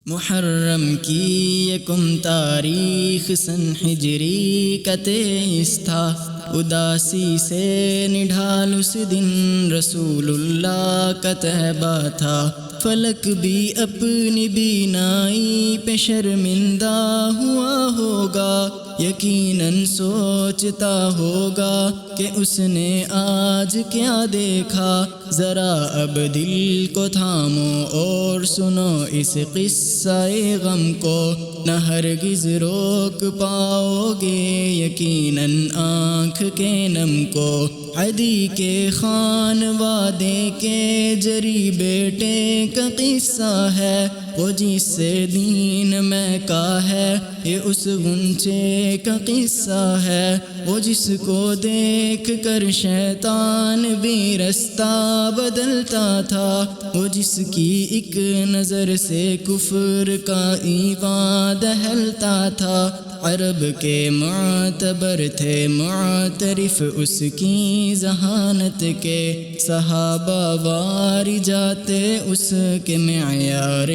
محرم کی یکم تاریخ سن ہجری کا 23 تھا، اداسی سے نڈھال اس دن رسول اللہ کا تہبہ تھا۔ فلک بھی اپنی بینائی پہ شرمندہ ہوا ہوگا، یقیناً سوچتا ہوگا کہ اس نے آج کیا دیکھا۔ ذرا اب دل کو تھامو اور سنو اس قصہ غم کو، نہ ہرگز روک پاؤ گے یقیناً آنکھ کے نم کو۔ عدی کے خانوادے کے جری بیٹے کا قصہ ہے، وہ جس سے دین میں کا ہے، یہ اس غنچے کا قصہ ہے، وہ جس کو دیکھ کر شیطان بھی رستہ بدلتا تھا، وہ جس کی ایک نظر سے کفر کا ایواں دہلتا تھا۔ عرب کے معتبر تھے معترف اس کی ذہانت کے، صحابہ واری جاتے اس کے معیار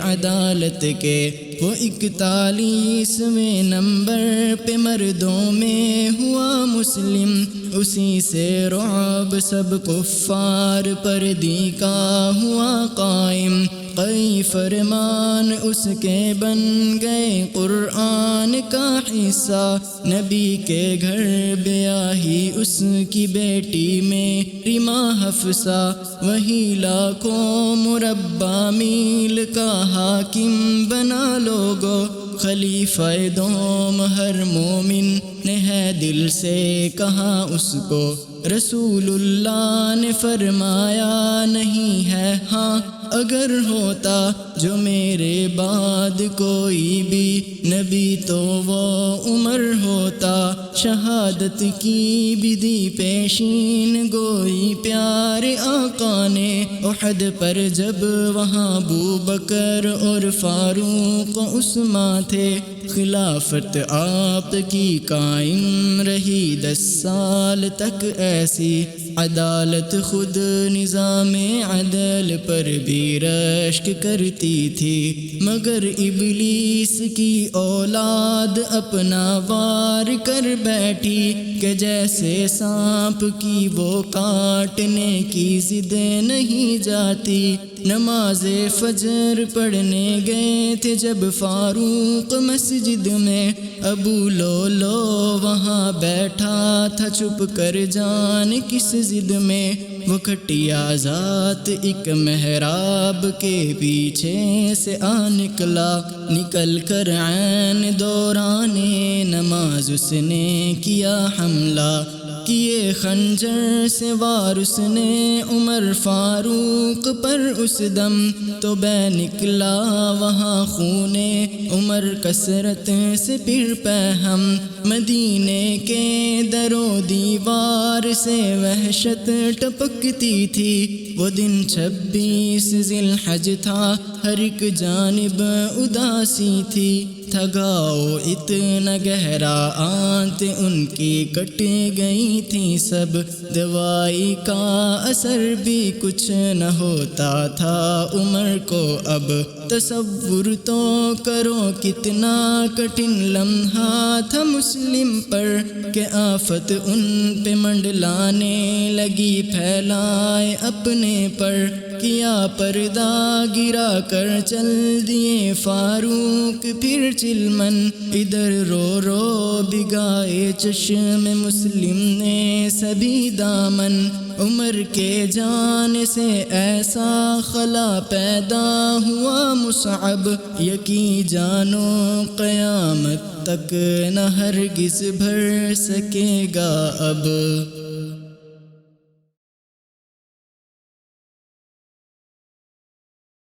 عدالت کے۔ وہ 41ویں نمبر پہ مردوں میں ہوا مسلم، اسی سے رعب سب کفار پر دی کا ہوا قائم۔ کئی فرمان اس کے بن گئے قرآن کا حصہ، نبی کے گھر بیاہی اس کی بیٹی میری ماں حفصہ، وہی لاکھوں مربع میل کا حاکم بنا لوگو۔ خلیفہ دوم ہر مومن نے ہے دل سے کہا اس کو، رسول اللہ نے فرمایا نہیں ہے ہاں، اگر ہوتا جو میرے بعد کوئی بھی نبی تو وہ عمر ہوتا۔ شہادت کی بھی دی پیشین گوئی پیارے آقا نے، احد پر جب وہاں ابو بکر اور فاروق و عثمان تھے، خلافت آپ کی قائم رہی 10 سال تک ایسی۔ عدالت خود نظام عدل پر بھی رشک کرتی تھی، مگر ابلیس کی اولاد اپنا وار کر بیٹھی کہ جیسے سانپ کی وہ کاٹنے کی ضد نہیں جاتی۔ نماز فجر پڑھنے گئے تھے جب فاروق مسجد میں، ابو لولو وہاں بیٹھا تھا چھپ کر جان کس ضد میں۔ وہ کھٹیا ذات ایک محراب کے پیچھے سے آ نکل کر عین دوران نماز اس نے کیا حملہ، کیے خنجر سے وار اس نے عمر فاروق پر اس دم، تو بہ نکلا وہاں خون عمر کثرت سے پھر پہم۔ مدینے کے در و دیوار سے وحشت ٹپکتی تھی، وہ دن 26 ذی الحج تھا، ہر ایک جانب اداسی تھی۔ تھا گاؤ اتنا گہرا آنت ان کی کٹ گئی تھی سب، دوائی کا اثر بھی کچھ نہ ہوتا تھا عمر کو اب۔ تصور تو کرو کتنا کٹھن لمحہ تھا مسلم پر، کہ آفت ان پہ منڈلانے لگی پھیلائے اپنے پر۔ کیا پردہ گرا کر چل دیے فاروق پھر چلمن، ادھر رو رو بگائے چشم مسلم نے سبھی دامن۔ عمر کے جان سے ایسا خلا پیدا ہوا مصعب، یقین جانو قیامت تک نہ ہرگز بھر سکے گا اب۔